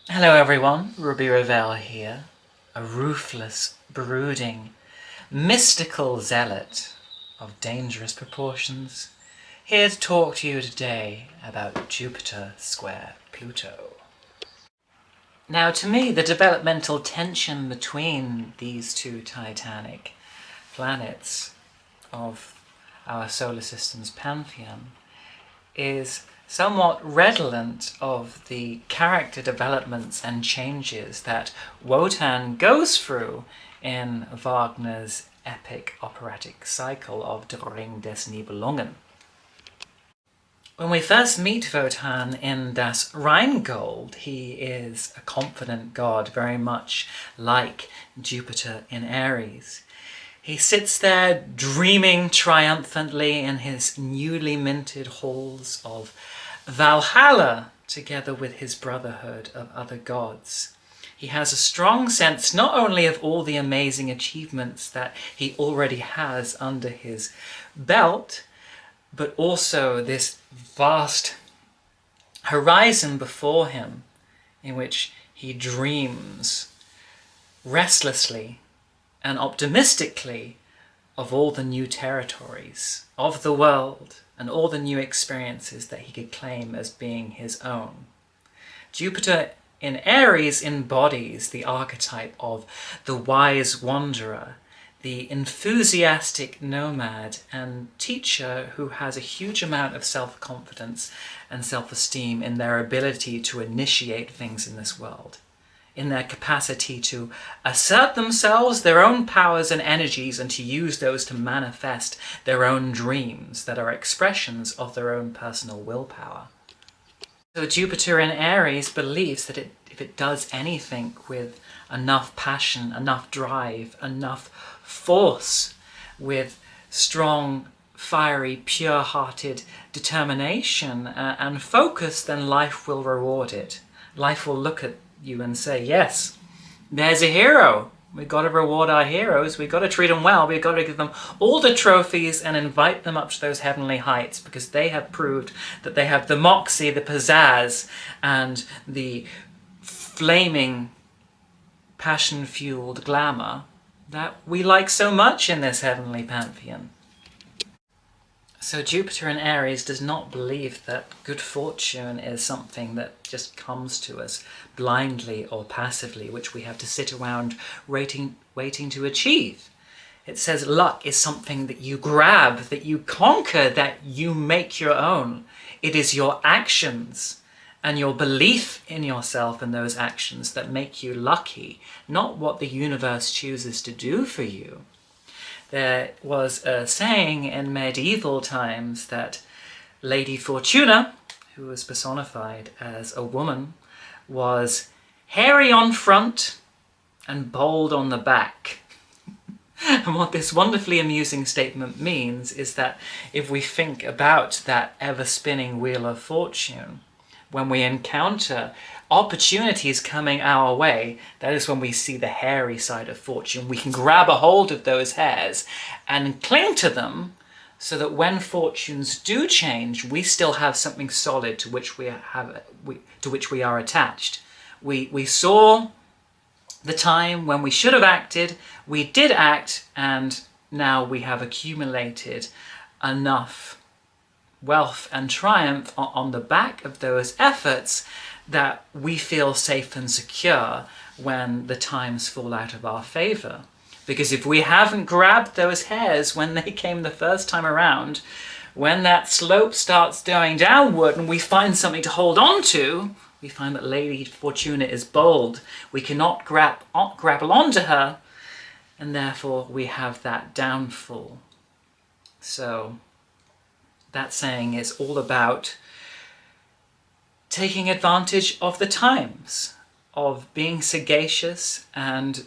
Hello everyone, Ruby Ravel here, a ruthless, brooding, mystical zealot of dangerous proportions, here to talk to you today about Jupiter square Pluto. Now to me, the developmental tension between these two titanic planets of our solar system's pantheon is somewhat redolent of the character developments and changes that Wotan goes through in Wagner's epic operatic cycle of Der Ring des Nibelungen. When we first meet Wotan in Das Rheingold, he is a confident god, very much like Jupiter in Aries. He sits there dreaming triumphantly in his newly minted halls of Valhalla, together with his brotherhood of other gods. He has a strong sense not only of all the amazing achievements that he already has under his belt, but also this vast horizon before him in which he dreams restlessly and optimistically of all the new territories of the world and all the new experiences that he could claim as being his own. Jupiter in Aries embodies the archetype of the wise wanderer, the enthusiastic nomad and teacher who has a huge amount of self-confidence and self-esteem in their ability to initiate things in this world, in their capacity to assert themselves, their own powers and energies, and to use those to manifest their own dreams that are expressions of their own personal willpower. So Jupiter in Aries believes that if it does anything with enough passion, enough drive, enough force, with strong, fiery, pure-hearted determination and focus, then life will reward it. Life will look at you and say, yes, there's a hero. We've got to reward our heroes. We've got to treat them well. We've got to give them all the trophies and invite them up to those heavenly heights because they have proved that they have the moxie, the pizzazz, and the flaming, passion-fueled glamour that we like so much in this heavenly pantheon. So Jupiter in Aries does not believe that good fortune is something that just comes to us blindly or passively, which we have to sit around waiting to achieve. It says luck is something that you grab, that you conquer, that you make your own. It is your actions and your belief in yourself and those actions that make you lucky, not what the universe chooses to do for you. There was a saying in medieval times that Lady Fortuna, who was personified as a woman, was hairy on front and bold on the back. And what this wonderfully amusing statement means is that if we think about that ever-spinning wheel of fortune, when we encounter opportunities coming our way, that is when we see the hairy side of fortune. We can grab a hold of those hairs and cling to them so that when fortunes do change, we still have something solid to which we are attached. We saw the time when we should have acted, we did act, and now we have accumulated enough wealth and triumph on the back of those efforts that we feel safe and secure when the times fall out of our favour. Because if we haven't grabbed those hairs when they came the first time around, when that slope starts going downward and we find something to hold on to, we find that Lady Fortuna is bold. We cannot grapple onto her, and therefore we have that downfall. So that saying is all about taking advantage of the times, of being sagacious and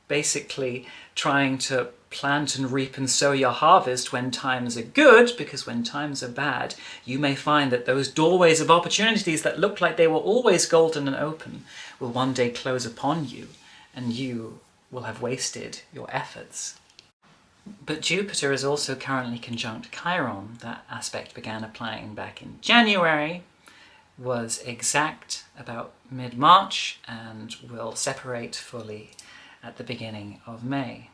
basically trying to plant and reap and sow your harvest when times are good, because when times are bad, you may find that those doorways of opportunities that looked like they were always golden and open will one day close upon you, and you will have wasted your efforts. But Jupiter is also currently conjunct Chiron. That aspect began applying back in January, was exact about mid-March and will separate fully at the beginning of May.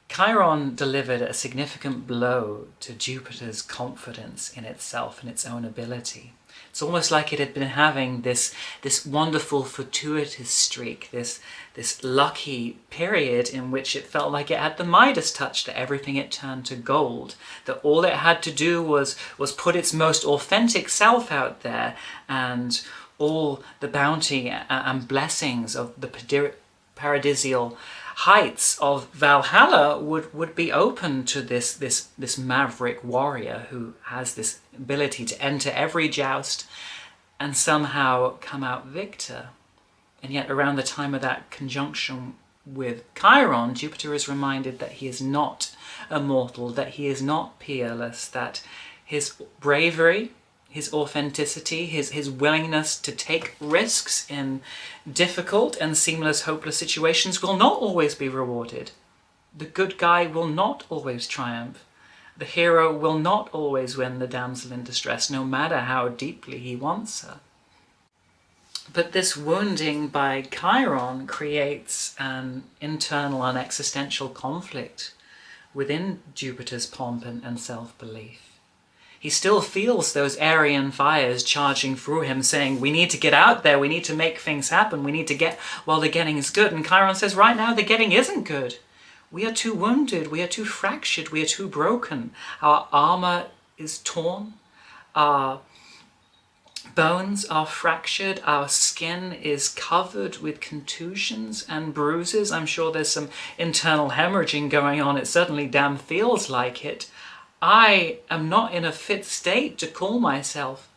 Chiron delivered a significant blow to Jupiter's confidence in itself and its own ability. It's almost like it had been having this wonderful fortuitous streak, this lucky period in which it felt like it had the Midas touch, that everything it turned to gold, that all it had to do was put its most authentic self out there, and all the bounty and blessings of the paradisial heights of Valhalla would be open to this maverick warrior who has this ability to enter every joust and somehow come out victor. And yet around the time of that conjunction with Chiron, Jupiter is reminded that he is not immortal, that he is not peerless, that his bravery, his authenticity, his willingness to take risks in difficult and seamless, hopeless situations will not always be rewarded. The good guy will not always triumph. The hero will not always win the damsel in distress, no matter how deeply he wants her. But this wounding by Chiron creates an internal and existential conflict within Jupiter's pomp and self-belief. He still feels those Aryan fires charging through him, saying, we need to get out there, we need to make things happen, we need to get while the getting is good. And Chiron says, right now the getting isn't good. We are too wounded, we are too fractured, we are too broken. Our armor is torn, our bones are fractured, our skin is covered with contusions and bruises. I'm sure there's some internal hemorrhaging going on, it certainly damn feels like it. I am not in a fit state to call myself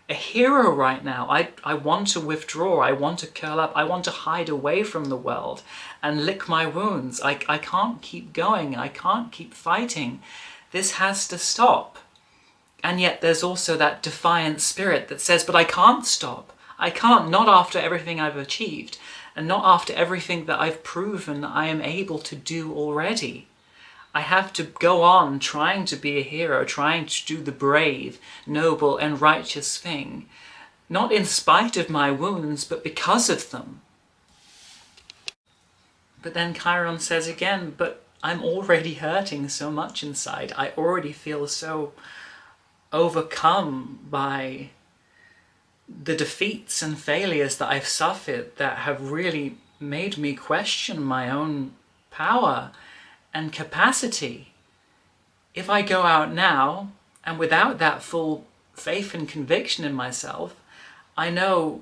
a hero right now. I want to withdraw, I want to curl up, I want to hide away from the world and lick my wounds. I can't keep going, I can't keep fighting. This has to stop. And yet there's also that defiant spirit that says, but I can't stop. I can't, not after everything I've achieved, and not after everything that I've proven I am able to do already. I have to go on trying to be a hero, trying to do the brave, noble and righteous thing, not in spite of my wounds, but because of them. But then Chiron says again, but I'm already hurting so much inside. I already feel so overcome by the defeats and failures that I've suffered that have really made me question my own power and capacity. If I go out now, and without that full faith and conviction in myself, I know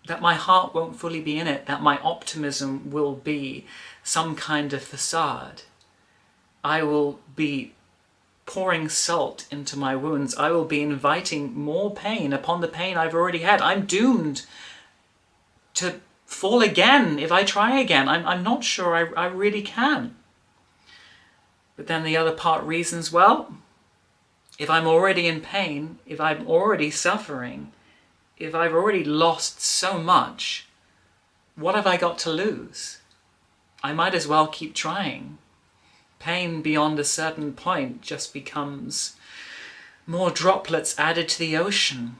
that my heart won't fully be in it, that my optimism will be some kind of facade. I will be pouring salt into my wounds. I will be inviting more pain upon the pain I've already had. I'm doomed to fall again if I try again. I'm not sure I really can. But then the other part reasons, well, if I'm already in pain, if I'm already suffering, if I've already lost so much, what have I got to lose? I might as well keep trying. Pain beyond a certain point just becomes more droplets added to the ocean,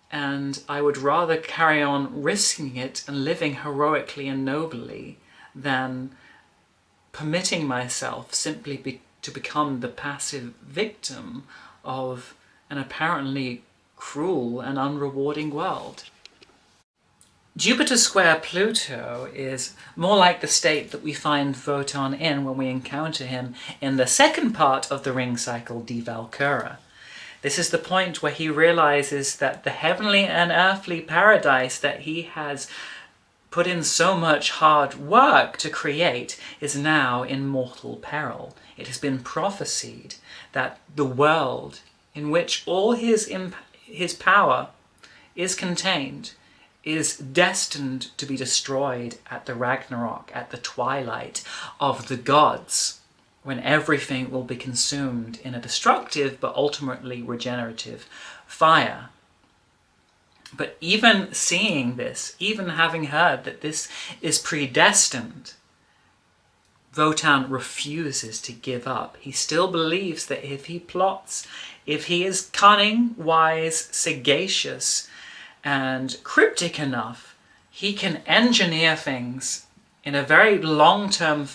and I would rather carry on risking it and living heroically and nobly than permitting myself simply to become the passive victim of an apparently cruel and unrewarding world. Jupiter square Pluto is more like the state that we find Wotan in when we encounter him in the second part of the ring cycle, De Valkyra. This is the point where he realizes that the heavenly and earthly paradise that he has put in so much hard work to create is now in mortal peril. It has been prophesied that the world in which all his power is contained is destined to be destroyed at the Ragnarok, at the twilight of the gods, when everything will be consumed in a destructive but ultimately regenerative fire. But even seeing this, even having heard that this is predestined, Wotan refuses to give up. He still believes that if he plots, if he is cunning, wise, sagacious, and cryptic enough, he can engineer things in a very long-term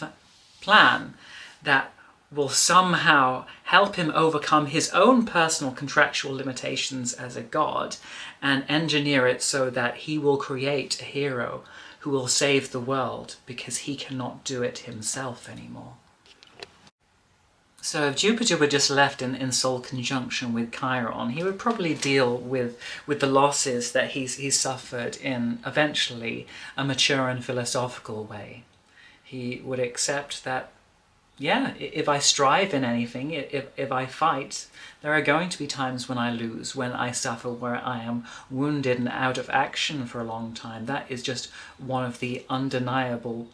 plan that will somehow help him overcome his own personal contractual limitations as a god and engineer it so that he will create a hero who will save the world because he cannot do it himself anymore. So if Jupiter were just left in sole conjunction with Chiron, he would probably deal with the losses that he's suffered in eventually a mature and philosophical way. He would accept that, yeah, if I strive in anything, if I fight, there are going to be times when I lose, when I suffer, where I am wounded and out of action for a long time. That is just one of the undeniable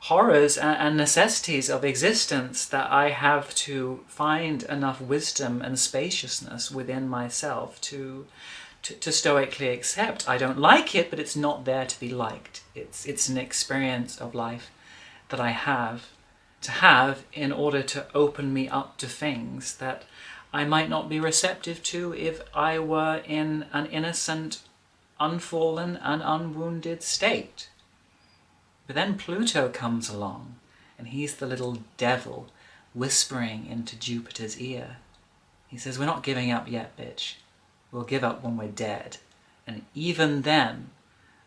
horrors and necessities of existence, that I have to find enough wisdom and spaciousness within myself to stoically accept. I don't like it, but it's not there to be liked. It's an experience of life that I have to have in order to open me up to things that I might not be receptive to if I were in an innocent, unfallen and unwounded state. But then Pluto comes along, and he's the little devil whispering into Jupiter's ear. He says, we're not giving up yet, bitch. We'll give up when we're dead. And even then,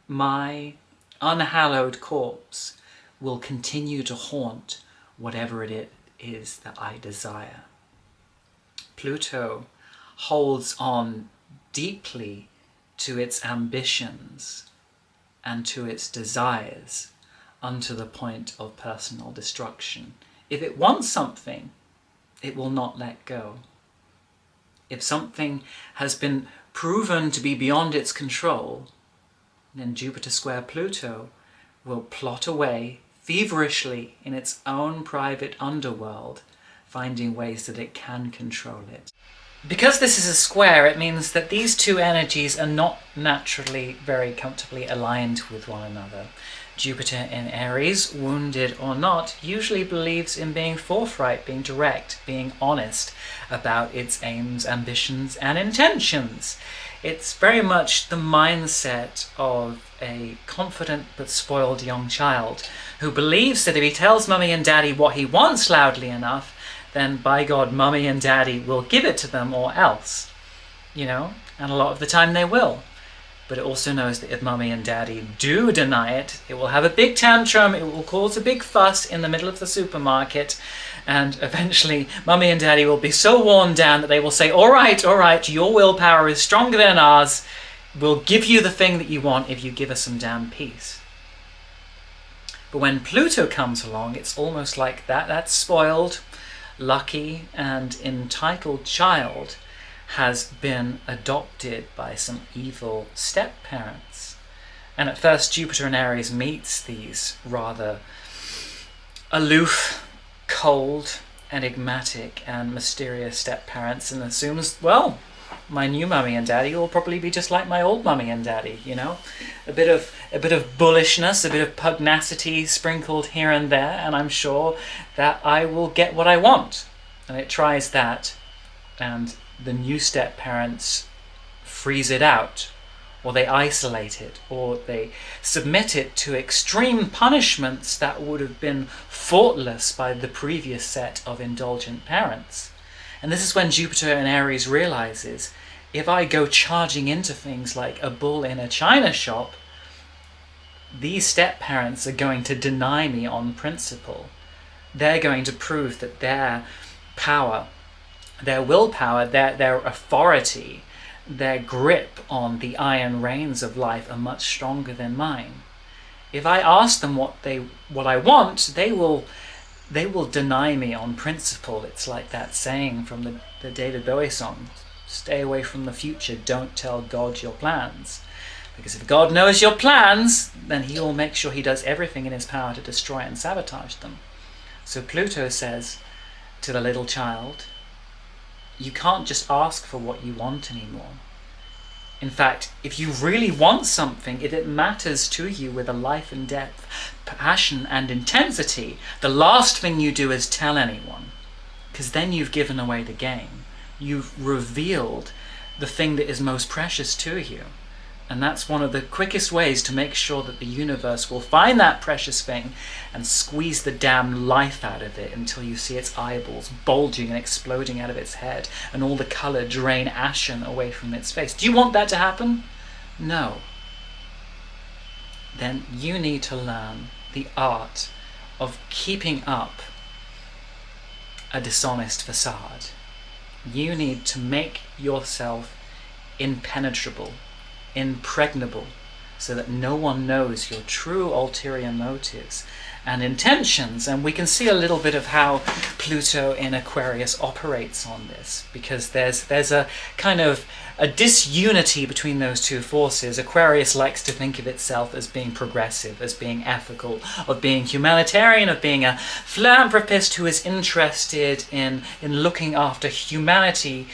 my unhallowed corpse will continue to haunt whatever it is that I desire. Pluto holds on deeply to its ambitions and to its desires unto the point of personal destruction. If it wants something, it will not let go. If something has been proven to be beyond its control, then Jupiter square Pluto will plot away feverishly in its own private underworld, finding ways that it can control it. Because this is a square, it means that these two energies are not naturally very comfortably aligned with one another. Jupiter in Aries, wounded or not, usually believes in being forthright, being direct, being honest about its aims, ambitions, and intentions. It's very much the mindset of a confident but spoiled young child who believes that if he tells mummy and daddy what he wants loudly enough, then by God, mummy and daddy will give it to them or else, you know, and a lot of the time they will. But it also knows that if mummy and daddy do deny it, it will have a big tantrum, it will cause a big fuss in the middle of the supermarket, and eventually mummy and daddy will be so worn down that they will say, all right, your willpower is stronger than ours, we'll give you the thing that you want if you give us some damn peace. But when Pluto comes along, it's almost like that spoiled, lucky, and entitled child has been adopted by some evil step-parents. And at first Jupiter in Aries meets these rather aloof, cold, enigmatic, and mysterious step-parents and assumes, well, my new mummy and daddy will probably be just like my old mummy and daddy, you know? A bit of bullishness, a bit of pugnacity sprinkled here and there, and I'm sure that I will get what I want. And it tries that, and the new step-parents freeze it out, or they isolate it, or they submit it to extreme punishments that would have been thoughtless by the previous set of indulgent parents. And this is when Jupiter in Aries realizes, if I go charging into things like a bull in a china shop, these step-parents are going to deny me on principle. They're going to prove that their power, their willpower, their authority, their grip on the iron reins of life are much stronger than mine. If I ask them what I want, they will deny me on principle. It's like that saying from the David Bowie song, stay away from the future, don't tell God your plans. Because if God knows your plans, then he will make sure he does everything in his power to destroy and sabotage them. So Pluto says to the little child, you can't just ask for what you want anymore. In fact, if you really want something, if it matters to you with a life and depth, passion and intensity, the last thing you do is tell anyone, because then you've given away the game. You've revealed the thing that is most precious to you. And that's one of the quickest ways to make sure that the universe will find that precious thing and squeeze the damn life out of it until you see its eyeballs bulging and exploding out of its head and all the colour drain ashen away from its face. Do you want that to happen? No. Then you need to learn the art of keeping up a dishonest facade. You need to make yourself impenetrable, impregnable, so that no one knows your true ulterior motives and intentions. And we can see a little bit of how Pluto in Aquarius operates on this, because there's a kind of a disunity between those two forces. Aquarius likes to think of itself as being progressive, as being ethical, of being humanitarian, of being a philanthropist who is interested in looking after humanity,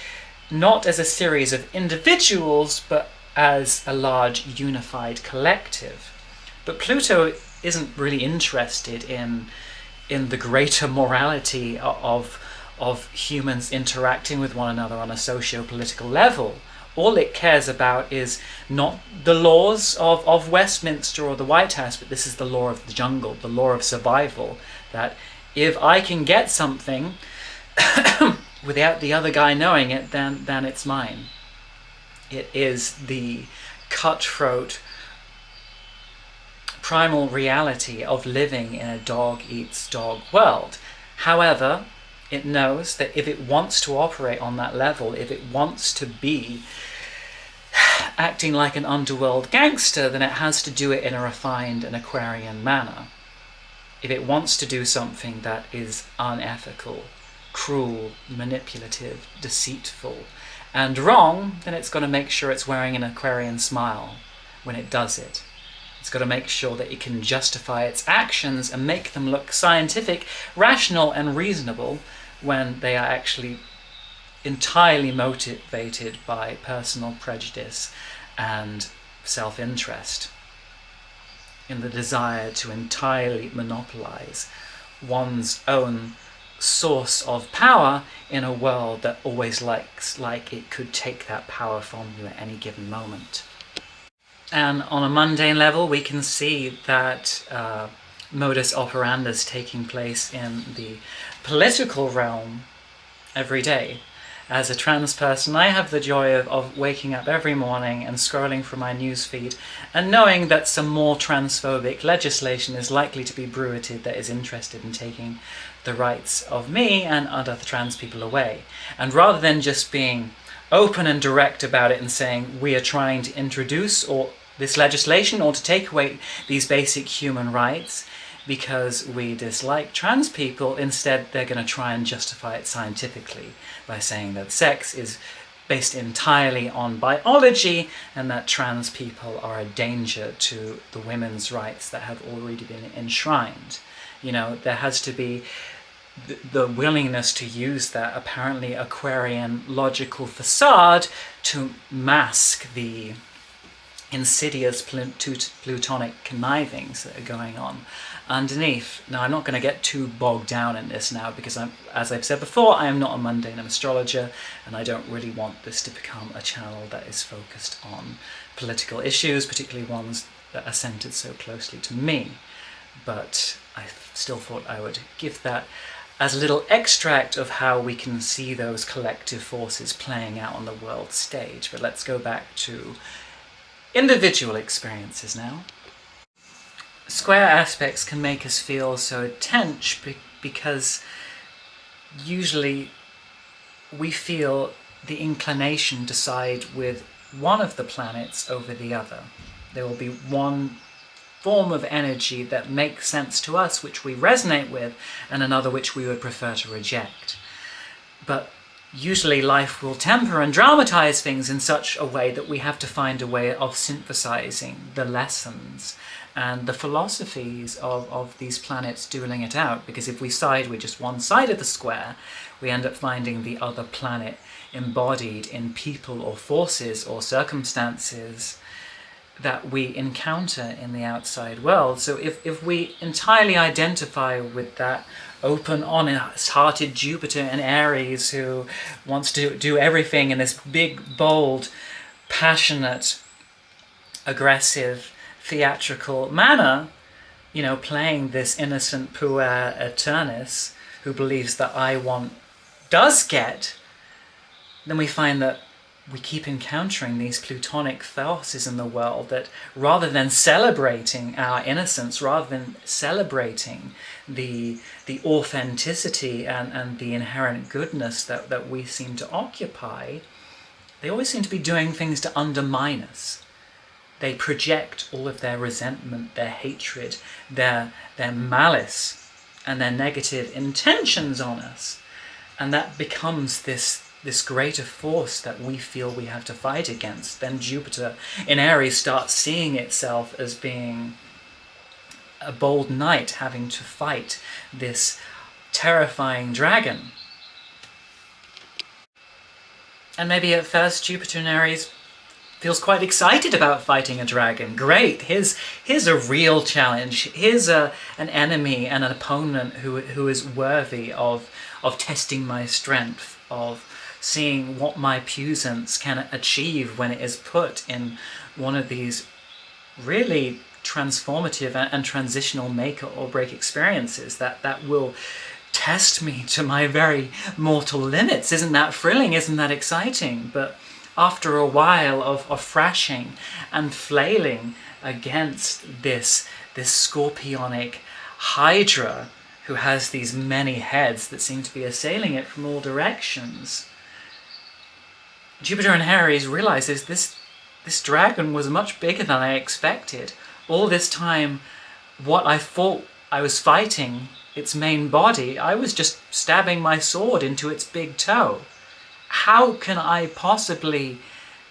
not as a series of individuals, but as a large unified collective. But Pluto isn't really interested in the greater morality of humans interacting with one another on a socio-political level. All it cares about is not the laws of Westminster or the White House, but this is the law of the jungle, the law of survival, that if I can get something without the other guy knowing it, then it's mine. It is the cutthroat primal reality of living in a dog-eats-dog world. However, it knows that if it wants to operate on that level, if it wants to be acting like an underworld gangster, then it has to do it in a refined and Aquarian manner. If it wants to do something that is unethical, cruel, manipulative, deceitful, and wrong, then it's got to make sure it's wearing an Aquarian smile when it does it. It's got to make sure that it can justify its actions and make them look scientific, rational, and reasonable when they are actually entirely motivated by personal prejudice and self-interest, in the desire to entirely monopolize one's own source of power in a world that always looks like it could take that power from you at any given moment. And on a mundane level, we can see that modus operandi is taking place in the political realm every day. As a trans person, I have the joy of waking up every morning and scrolling through my newsfeed and knowing that some more transphobic legislation is likely to be bruited that is interested in taking the rights of me and other trans people away. And rather than just being open and direct about it and saying we are trying to introduce this legislation or to take away these basic human rights because we dislike trans people, instead they're going to try and justify it scientifically by saying that sex is based entirely on biology and that trans people are a danger to the women's rights that have already been enshrined. You know, there has to be the willingness to use that apparently Aquarian logical facade to mask the insidious plutonic connivings that are going on underneath. Now, I'm not going to get too bogged down in this now because, as I've said before, I am not a mundane astrologer and I don't really want this to become a channel that is focused on political issues, particularly ones that are centered so closely to me. But I still thought I would give that as a little extract of how we can see those collective forces playing out on the world stage. But let's go back to individual experiences now. Square aspects can make us feel so tense because usually we feel the inclination to side with one of the planets over the other. There will be one form of energy that makes sense to us, which we resonate with, and another which we would prefer to reject. But usually life will temper and dramatize things in such a way that we have to find a way of synthesizing the lessons and the philosophies of these planets dueling it out, because if we side with just one side of the square, we end up finding the other planet embodied in people or forces or circumstances that we encounter in the outside world. So if we entirely identify with that open, honest-hearted Jupiter in Aries who wants to do everything in this big, bold, passionate, aggressive, theatrical manner, you know, playing this innocent puer aeternus who believes that I want does get, then we find that we keep encountering these plutonic forces in the world that, rather than celebrating our innocence, rather than celebrating the authenticity and the inherent goodness that we seem to occupy, they always seem to be doing things to undermine us. They project all of their resentment, their hatred, their malice, and their negative intentions on us. And that becomes this greater force that we feel we have to fight against. Then Jupiter in Aries starts seeing itself as being a bold knight having to fight this terrifying dragon. And maybe at first Jupiter in Aries feels quite excited about fighting a dragon. Great, here's a real challenge. Here's an enemy and an opponent who is worthy of testing my strength, of seeing what my puissance can achieve when it is put in one of these really transformative and transitional make or break experiences that will test me to my very mortal limits. Isn't that thrilling? Isn't that exciting? But after a while of thrashing and flailing against this scorpionic hydra who has these many heads that seem to be assailing it from all directions, Jupiter in Aries realizes this dragon was much bigger than I expected. All this time, what I thought I was fighting, its main body, I was just stabbing my sword into its big toe. How can I possibly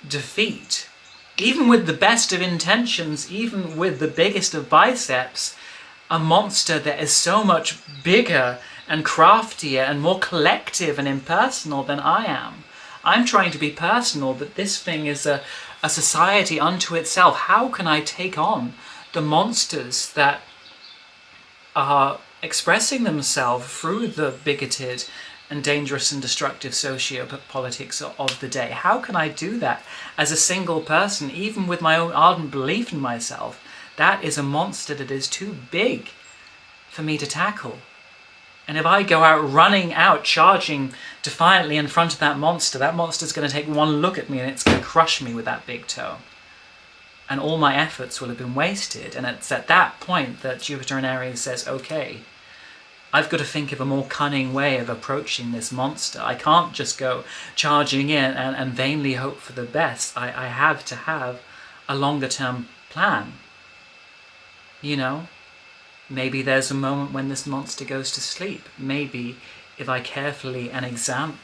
defeat, even with the best of intentions, even with the biggest of biceps, a monster that is so much bigger and craftier and more collective and impersonal than I am? I'm trying to be personal, but this thing is a society unto itself. How can I take on the monsters that are expressing themselves through the bigoted and dangerous and destructive socio-politics of the day? How can I do that as a single person, even with my own ardent belief in myself? That is a monster that is too big for me to tackle. And if I go out running out, charging defiantly in front of that monster's going to take one look at me and it's going to crush me with that big toe. And all my efforts will have been wasted. And it's at that point that Jupiter in Aries says, okay, I've got to think of a more cunning way of approaching this monster. I can't just go charging in and vainly hope for the best. I have to have a longer term plan. You know? Maybe there's a moment when this monster goes to sleep. Maybe if I carefully examine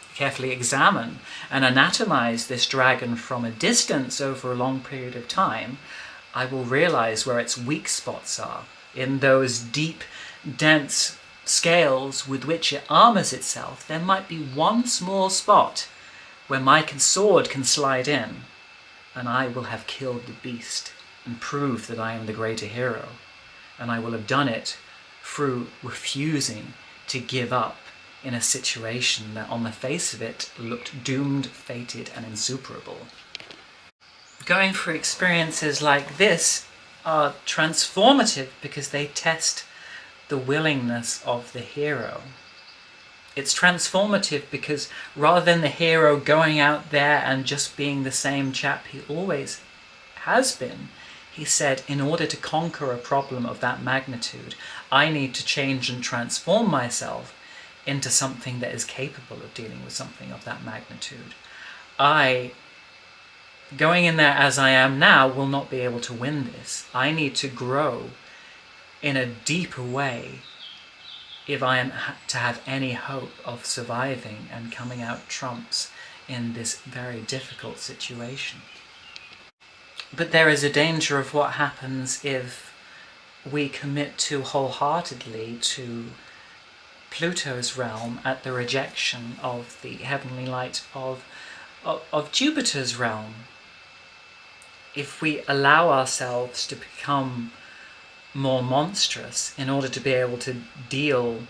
and anatomize this dragon from a distance over a long period of time, I will realize where its weak spots are, in those deep, dense scales with which it armors itself. There might be one small spot where my sword can slide in, and I will have killed the beast and proved that I am the greater hero. And I will have done it through refusing to give up in a situation that on the face of it looked doomed, fated, and insuperable. Going through experiences like this are transformative because they test the willingness of the hero. It's transformative because rather than the hero going out there and just being the same chap he always has been, he said, in order to conquer a problem of that magnitude, I need to change and transform myself into something that is capable of dealing with something of that magnitude. Going in there as I am now, will not be able to win this. I need to grow in a deeper way if I am to have any hope of surviving and coming out trumps in this very difficult situation. But there is a danger of what happens if we commit too wholeheartedly to Pluto's realm at the rejection of the heavenly light of of Jupiter's realm. If we allow ourselves to become more monstrous in order to be able to deal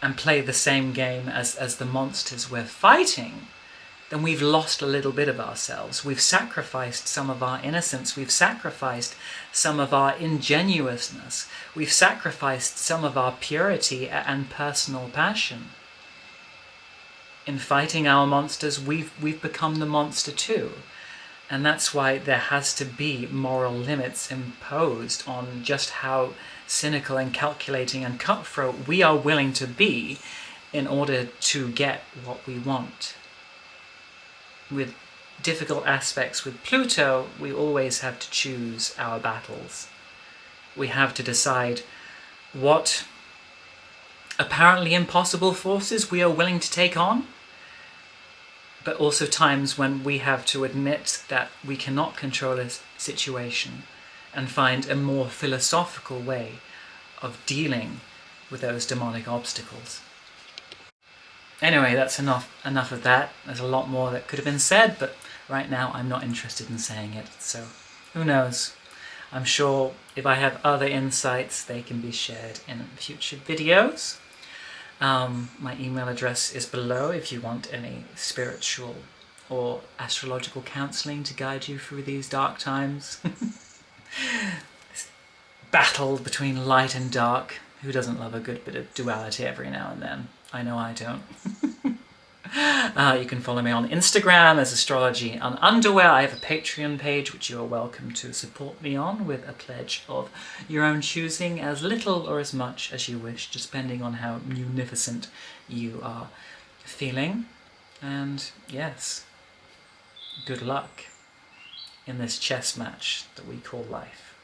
and play the same game as the monsters we're fighting, then we've lost a little bit of ourselves. We've sacrificed some of our innocence. We've sacrificed some of our ingenuousness. We've sacrificed some of our purity and personal passion. In fighting our monsters, we've become the monster too. And that's why there has to be moral limits imposed on just how cynical and calculating and cutthroat we are willing to be in order to get what we want. With difficult aspects with Pluto, we always have to choose our battles. We have to decide what apparently impossible forces we are willing to take on, but also times when we have to admit that we cannot control a situation and find a more philosophical way of dealing with those demonic obstacles. Anyway, that's enough of that. There's a lot more that could have been said, but right now I'm not interested in saying it, so who knows? I'm sure if I have other insights, they can be shared in future videos. My email address is below if you want any spiritual or astrological counselling to guide you through these dark times. This battle between light and dark. Who doesn't love a good bit of duality every now and then? I know I don't. You can follow me on Instagram as Astrology and Underwear. I have a Patreon page which you are welcome to support me on with a pledge of your own choosing, as little or as much as you wish, just depending on how munificent you are feeling. And yes, good luck in this chess match that we call life.